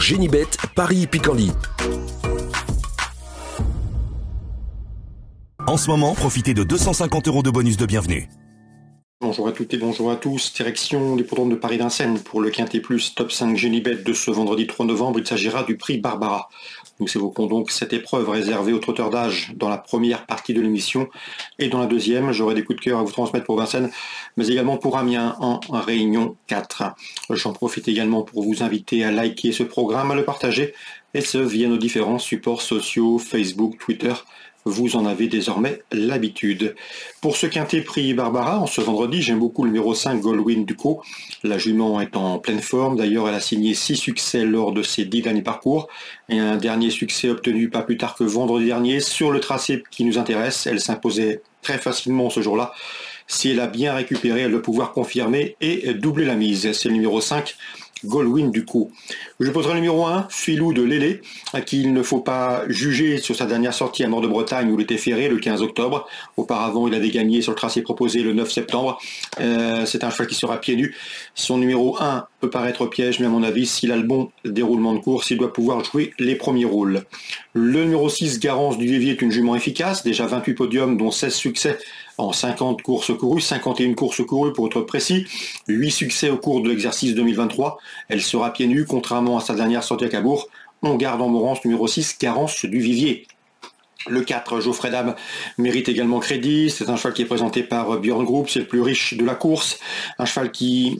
Génibet, Paris-Picardie. En ce moment, profitez de 250 € de bonus de bienvenue. Bonjour à toutes et bonjour à tous. Direction l'hippodrome de Paris-Vincennes pour le Quintet Plus Top 5 Génibet de ce vendredi 3 novembre. Il s'agira du prix Barbara. Nous évoquons donc cette épreuve réservée aux trotteurs d'âge dans la première partie de l'émission. Et dans la deuxième, j'aurai des coups de cœur à vous transmettre pour Vincennes, mais également pour Amiens en Réunion 4. J'en profite également pour vous inviter à liker ce programme, à le partager, et ce via nos différents supports sociaux, Facebook, Twitter. Vous en avez désormais l'habitude. Pour ce quintet prix Barbara, en ce vendredi, j'aime beaucoup le numéro 5, Goldwyn Ducos. La jument est en pleine forme. D'ailleurs, elle a signé 6 succès lors de ses 10 derniers parcours. Et un dernier succès obtenu pas plus tard que vendredi dernier sur le tracé qui nous intéresse. Elle s'imposait très facilement ce jour-là. Si elle a bien récupéré, elle va pouvoir confirmer et doubler la mise. C'est le numéro 5. Goldwyn Ducos. Je poserai le numéro 1, Filou de Lélé, à qui il ne faut pas juger sur sa dernière sortie à Nord de Bretagne où il était ferré le 15 octobre. Auparavant, il avait gagné sur le tracé proposé le 9 septembre. C'est un cheval qui sera pieds nus. Son numéro 1 peut paraître piège, mais à mon avis, s'il a le bon déroulement de course, il doit pouvoir jouer les premiers rôles. Le numéro 6, Garance du Vivier, est une jument efficace, déjà 28 podiums, dont 16 succès en 50 courses courues, 51 courses courues pour être précis, 8 succès au cours de l'exercice 2023. Elle sera pieds nus, contrairement à sa dernière sortie à Cabourg. On garde en Morance numéro 6, Garance du Vivier. Le 4, Geoffrey Dame, mérite également crédit. C'est un cheval qui est présenté par Björn Group, c'est le plus riche de la course. Un cheval qui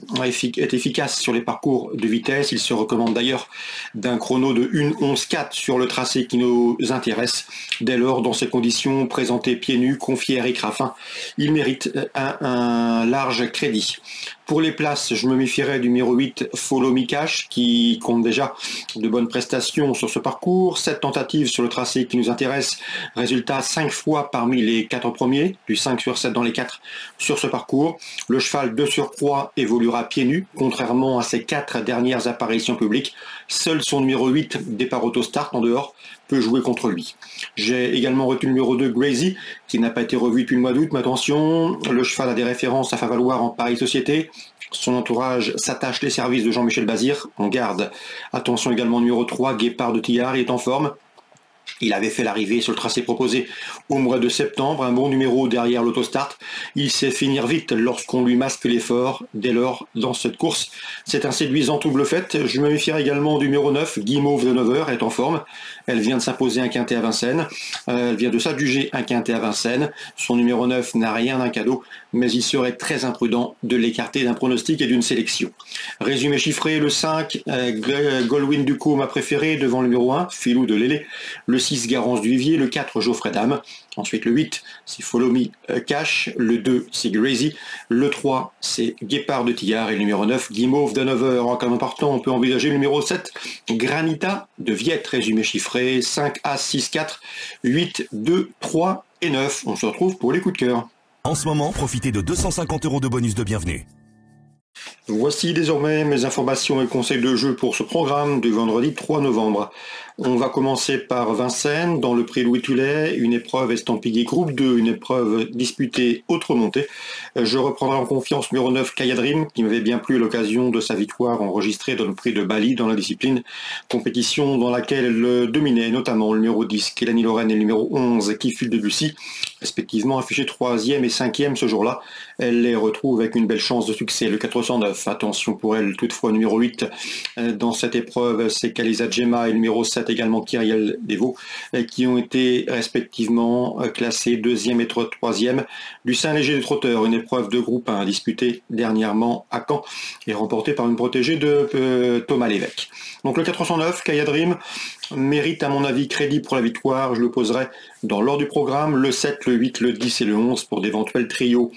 est efficace sur les parcours de vitesse. Il se recommande d'ailleurs d'un chrono de 1:11,4 sur le tracé qui nous intéresse. Dès lors, dans ces conditions, présenté pieds nus, confié à Eric Raffin, il mérite un large crédit. Pour les places, je me méfierais du numéro 8, Follow Me Cash, qui compte déjà de bonnes prestations sur ce parcours. 7 tentatives sur le tracé qui nous intéresse. Résultat 5 fois parmi les 4 premiers, du 5 sur 7 dans les 4 sur ce parcours. Le cheval de surcroît évoluera pieds nus, contrairement à ses 4 dernières apparitions publiques. Seul son numéro 8, Départ Autostart en dehors, peut jouer contre lui. J'ai également retenu le numéro 2, Grazy, qui n'a pas été revu depuis le mois d'août, mais attention, le cheval a des références à faire valoir en Paris Société. Son entourage s'attache les services de Jean-Michel Bazir, en garde. Attention également numéro 3, Guépard de Tillard, il est en forme. Il avait fait l'arrivée sur le tracé proposé au mois de septembre, un bon numéro derrière l'autostart. Il sait finir vite lorsqu'on lui masque l'effort. Dès lors, dans cette course, c'est un séduisant double fait. Je me méfierai également du numéro 9, Guimauve de 9h, est en forme. Elle vient de s'imposer un quintet à Vincennes. Elle vient de s'adjuger un quintet à Vincennes. Son numéro 9 n'a rien d'un cadeau, mais il serait très imprudent de l'écarter d'un pronostic et d'une sélection. Résumé chiffré, le 5, Goldwyn Ducos, ma préférée, devant le numéro 1, Filou de Lélé. Le 6, Garance du Vivier. Le 4, Geoffrey Dame. Ensuite, le 8, c'est Follow Me Cash. Le 2, c'est Grazy. Le 3, c'est Guépard de Tillard. Et le numéro 9, Guimauve de 9h. En cas partant, on peut envisager le numéro 7, Granita de Viette. Résumé chiffré, 5, As, 6, 4, 8, 2, 3 et 9. On se retrouve pour les coups de cœur. En ce moment, profitez de 250 € de bonus de bienvenue. Voici désormais mes informations et conseils de jeu pour ce programme du vendredi 3 novembre. On va commencer par Vincennes, dans le prix Louis Tullet, une épreuve estampillée groupe 2, une épreuve disputée autre montée. Je reprendrai en confiance numéro 9, Kayadrim, qui m'avait bien plu à l'occasion de sa victoire enregistrée dans le prix de Bali dans la discipline, compétition dans laquelle elle dominait notamment le numéro 10, Kélanie Lorraine, et le numéro 11, Kifil de Bussy, respectivement affichés 3e et 5e ce jour-là. Elle les retrouve avec une belle chance de succès, le 409. Attention pour elle, toutefois, numéro 8 dans cette épreuve, c'est Kalisa Djema, et le numéro 7 également Kyriel Devaux, qui ont été respectivement classés 2e et 3e du Saint-Léger des Trotteurs, une épreuve de groupe 1 disputée dernièrement à Caen et remportée par une protégée de Thomas Lévesque. Donc le 409, Kayadrim, mérite à mon avis crédit pour la victoire. Je le poserai dans l'ordre du programme, le 7, le 8, le 10 et le 11 pour d'éventuels trios.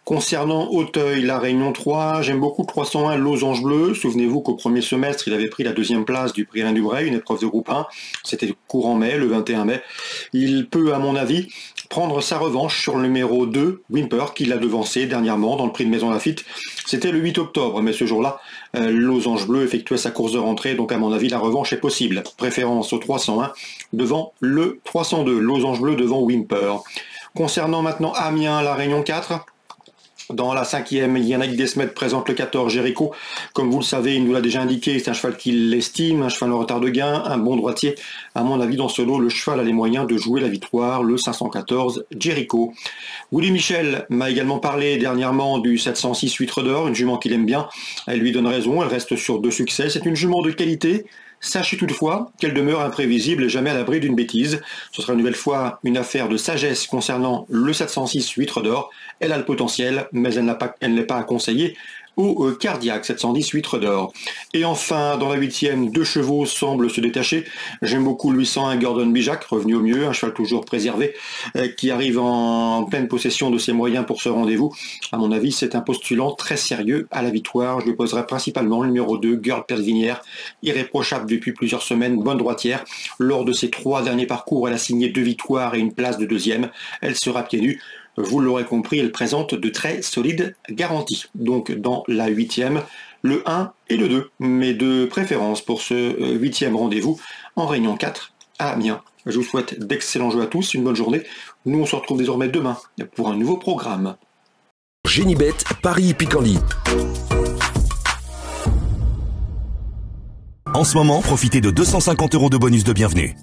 Concernant Auteuil, la Réunion 3, j'aime beaucoup le 301 Losange Bleu. Souvenez-vous qu'au premier semestre, il avait pris la 2e place du prix Alain Dubray, une épreuve de groupe 1. C'était courant mai, le 21 mai. Il peut, à mon avis, prendre sa revanche sur le numéro 2, Wimper, qui l'a devancé dernièrement dans le prix de Maison Lafitte. C'était le 8 octobre, mais ce jour-là, Losange Bleu effectuait sa course de rentrée, donc à mon avis, la revanche est possible. Préférence au 301 devant le 302, Losange Bleu devant Wimper. Concernant maintenant Amiens, la Réunion 4, Dans la 5e, Yannick Desmet présente le 14 Jericho. Comme vous le savez, il nous l'a déjà indiqué, c'est un cheval qu'il estime, un cheval en retard de gain, un bon droitier. À mon avis, dans ce lot, le cheval a les moyens de jouer la victoire, le 514 Jericho. Willy Michel m'a également parlé dernièrement du 706 Huître d'Or, une jument qu'il aime bien. Elle lui donne raison, elle reste sur 2 succès. C'est une jument de qualité. Sachez toutefois qu'elle demeure imprévisible et jamais à l'abri d'une bêtise. Ce sera une nouvelle fois une affaire de sagesse concernant le 706 Huître d'Or. Elle a le potentiel, mais elle n'est pas à conseiller au cardiaque 710 Huître d'Or. Et enfin, dans la 8e, 2 chevaux semblent se détacher. J'aime beaucoup le 801 Gordon Bijac, revenu au mieux, un cheval toujours préservé, qui arrive en pleine possession de ses moyens pour ce rendez-vous. À mon avis, c'est un postulant très sérieux à la victoire. Je lui poserai principalement le numéro 2, Girl Pervinière, irréprochable depuis plusieurs semaines, bonne droitière. Lors de ses 3 derniers parcours, elle a signé 2 victoires et une place de 2e. Elle sera pieds nus. Vous l'aurez compris, elle présente de très solides garanties. Donc dans la 8e, le 1 et le 2, mais de préférence pour ce 8e rendez-vous en Réunion 4 à Amiens. Je vous souhaite d'excellents jeux à tous, une bonne journée. Nous on se retrouve désormais demain pour un nouveau programme. Genibet, Paris Picorly. En ce moment, profitez de 250 € de bonus de bienvenue.